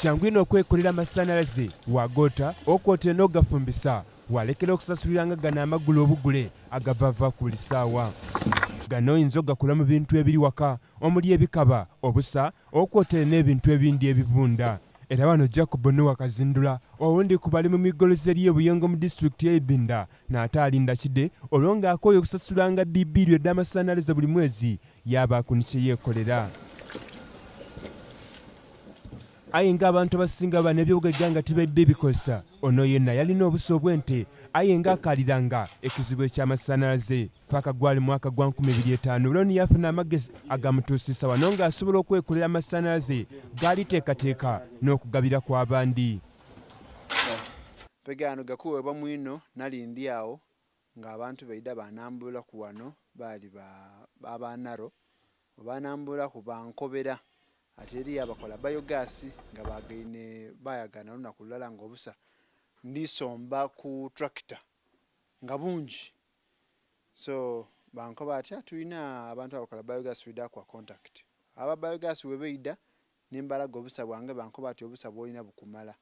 Kyangwino okwekolera amasanalaze wagota okwotera n'ogafumbisa walekera okusasuliranga gano amagulu obugule agavava ku buli ssaawa. Gano oyinza ogakola mu bintu ebiri waka omuli ebikaba, obusa, okwotera n'ebintu ebindi ebivunda. Era wano Jacob Noah Kazindula owundi ku bali mu migolozi eri Buyongo mu disitulikiti y'Ebinda n'ate alinda kide olwo ng'akooye okusasulanga bbiibiiryo edd'amasanalaze buli mwezi y'abaako ne kye yeekolera. Aye ng'abantu abasinga bano ebyobugagga nga tibadde bikozesa, ono yenna yalina obuso obw'ente aye ng'akaaliranga ekizibu eky'amasanalaze paka gwali mwaka gwa 2005 olwo yafuna amagezi agamutuusisa wano ng'asobola okwekolera amasanalaze g'aliteekateeka n'okugabira kw'abandi. Pegano gakuweebwa mwino nalindi awo ng'abantu baida banambula ku wano baali babanaro obanambula ku bankobera ate eri abakola bayogasi nga bagaine bayagana lunaku lulala ng'obusa ndisomba ku tractor nga bungi so bankoba ati atulina abantu abakola biogas wida kwa contact aba biogas webeida nimbalaga obusa bwange bankoba ati obusa bwolina bukumala.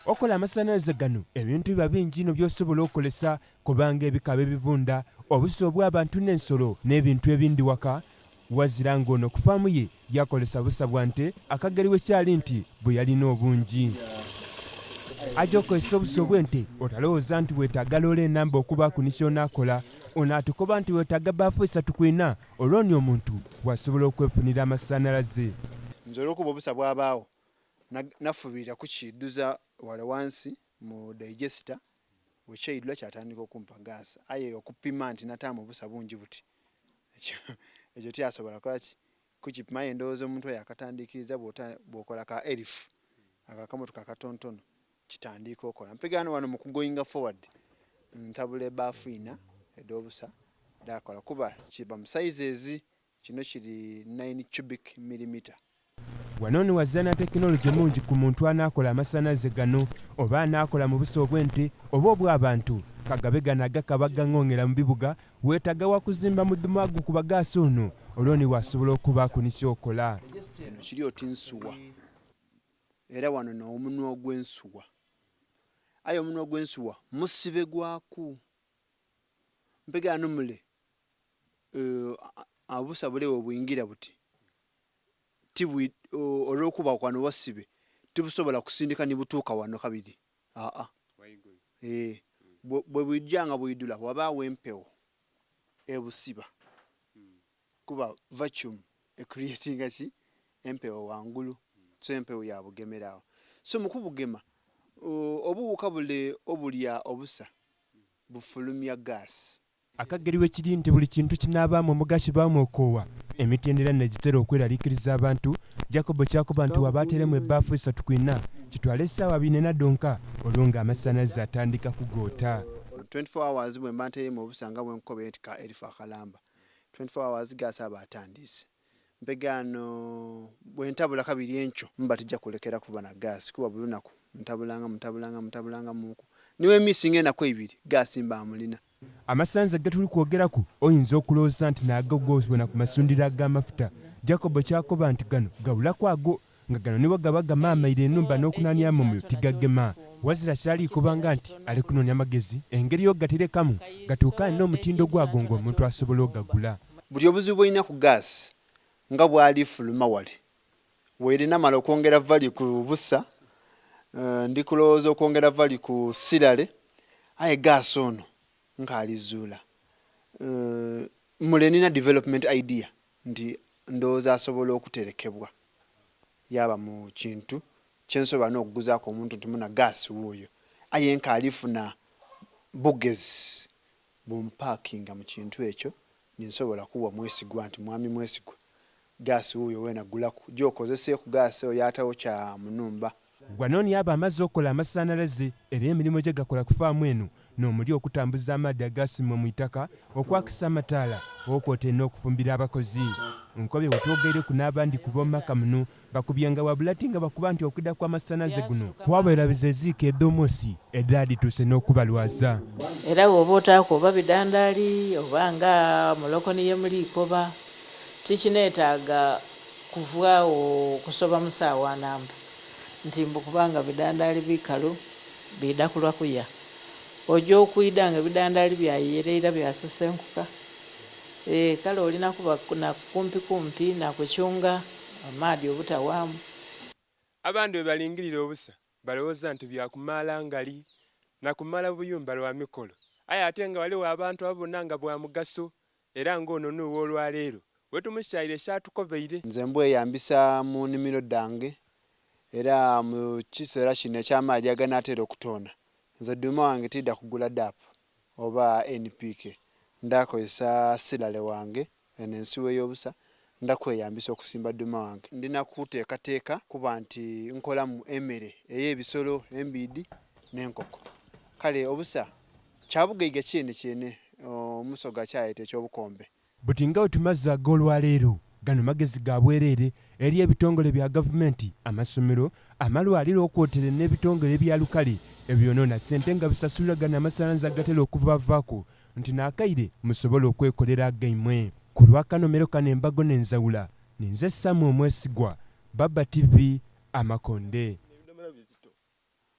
Okola amasanalaze gano ebintu biba bingi ino by'osobola okolesa kubanga ebikaba ebivunda obusa obw'abantu n'ensolo n'ebintu ebindi waka wazira ng'ono ku faamu ye yakolesa busa bwa nte akageri wekyali nti bwe yalina obungi. Ajja okozesa obusa obw'ente otalowooza nti weetaaga loola enamba okubaako ne ky'onaakola ono atukoba nti weetaaga baafu 3 olwoni omuntu bw'asobola okwefunira amasanalaze. Nze olw'okuba obusa bw'abaawo nafubirira kukidduza wale wansi mu digester wekyayidula kyatandika okumpa gaasa aye okupima nti nataamu obusa bungi buti ekyo tyasobola kola ki kukipima endowooza omuntu oyo akatandikiriza bw'okola ka elif akakamotoka katonotono kitandika okola mpegano wano mu kugoyinga forward ntabula ebaafu 4 ed'obusa dakola kuba kiba mu sizes kino kiri 9 cubic millimeter. Wano ni wazana tekinologi mungi ku muntu anaakola amasanalaze gano oba anaakola mu busa obw'ente oba obw'abantu kagabe gano agakaba gaŋŋoŋŋera mu bibuga weetaaga wakuzimba muddumagu ku bagaasi ono olwo ni wasobola okubaako ne kyokola. Eno kiri oti nsuwa era wano n'omunwa ogw'ensuwa aye omunwa ogw'ensuwa musibe gwaku mpegano mule abusa bulewo buyingira buti tibwi olw'okuba kwano wasibe tibusobola kusindika ne butuuka wano kabiri bwe bwijjanga bwidula wabaawo empewo ebusiba kuba vacuum ecreatinga ki empewo wangulu so empewo yabugemerawo so mukubugema obuwuka bule obulya obusa bufulumya gaasi. Akageri wekiri nti buli kintu kinaabaamu omugashi baamwokoowa emitendera negitera okweraliikiriza abantu. Jacob kyakuba nti wabaateremu ebbaafu 3 kitwala essaawa 2 donka olwo ng'amasanalaze atandika kugoota. 24 hours bwe mba nteremu obusa nga bwenkobe nti ka erifu akalamba 24 hours gaasa aba atandise mpegano bwentabula kabiri enkyo mba tijja kulekera kuba na gaasi kuba buli lunaku mutabulanga muku niwe emisi ng'ennaku 2 gaasi mba amulina. Amasanalaze gatuli kwogeraku oyinza okulowooza nti naago gosibona ku masundiro ag'amafuta. Jacob kyakoba nti gano gabulaku ago nga gano niwe gaba gamaamayira ennumba n'okunaanya mumyo tigagema wazira kyali kubanga nti ali kunoonya magezi engeri y'ogaterekamu gatuukane n'omutindo gwago ng'omuntu asobola ogagula. Buli obuzibu bwolina ku gaasi nga bwali fuluma wale weerina mala okwongera vali ku busa ndikulowooza okwongera vali ku sirale aye gaasi ono ng'alizuula mule nina development idea nti ndowooza asobola okuterekebwa yaba mu kintu kyensobola n'okuguzaako omuntu nti muna gaasi wuuyo aye nk'alifuna bugezi bumpaakinga mu kintu ekyo ninsobola kuwa Mwesigwa nti mwami Mwesigwa gaasi wuuyo weena gulaku gy'okozeseeku gaasi oyo atawo kya munumba. Gwanoni aba amaze okukola amasanalaze era emirimu gye gakola ku faamu eno n'omuli okutambuza amaaddi agasimwa mu itaka okwakisa amataala okwotera n'okufumbira abakozi. Nkobye wetwogeire ku n'abandi ku b'omumaka muno bakubyenga wabulati nga bakuba nti okudda kw'amasanalaze guno kwabeerabiza eziika eddomosi eddala lituuse n'okubalwaza. Era bw'oba otaako oba bidandaali oba nga muloko niye muliikoba tikineetaaga kuvaawo okusoba musaawa namba nti mbu kubanga bidandaali bikalu bidakulwa kuya ojo okuidanga bidandaali byayereera byasesenkuka kale olina kuba nakumpi nakuchunga amaadi obutawaamu. Abandi bwe balingirira obusa balowooza nti byakumala ngali nakumala buyumba lwa mikolo aye ate nga waliwo abantu ababona nga bwa mugaso era ng'ono nuwo olwaleero wetumukyayire kyatukobeire. Nze mbweyambisa mu nnimiro ddange era mu kiseera kino eky'amaadi aganaatera okutoona nze dduma wange tidda kugula DAP oba NPK ndakozesa sirale wange eno ensiwo y'obusa ndakweyambisa okusimba dduma wange. Ndina kuteekateeka kuba nti nkolamu emmere ey'ebisolo embiidi n'enkoko kale obusa kyabugaiga kyene omusoga kyayita eky'obukombe. Buti nga wetumaze ag'olwaleero gano magezi ga bwereere eri ebitongole bya gavumenti amasomero amalwaliro okwotera n'ebitongole bya lukale ebyonoona ssente nga bisasulira gano amasannyalaze agatera okuvaavaako nti naakaire musobole okwekolera agaimwe. Ku lwakanomero kano embago n'enzawula ninze Mwesigwa Baba TV Amakonde.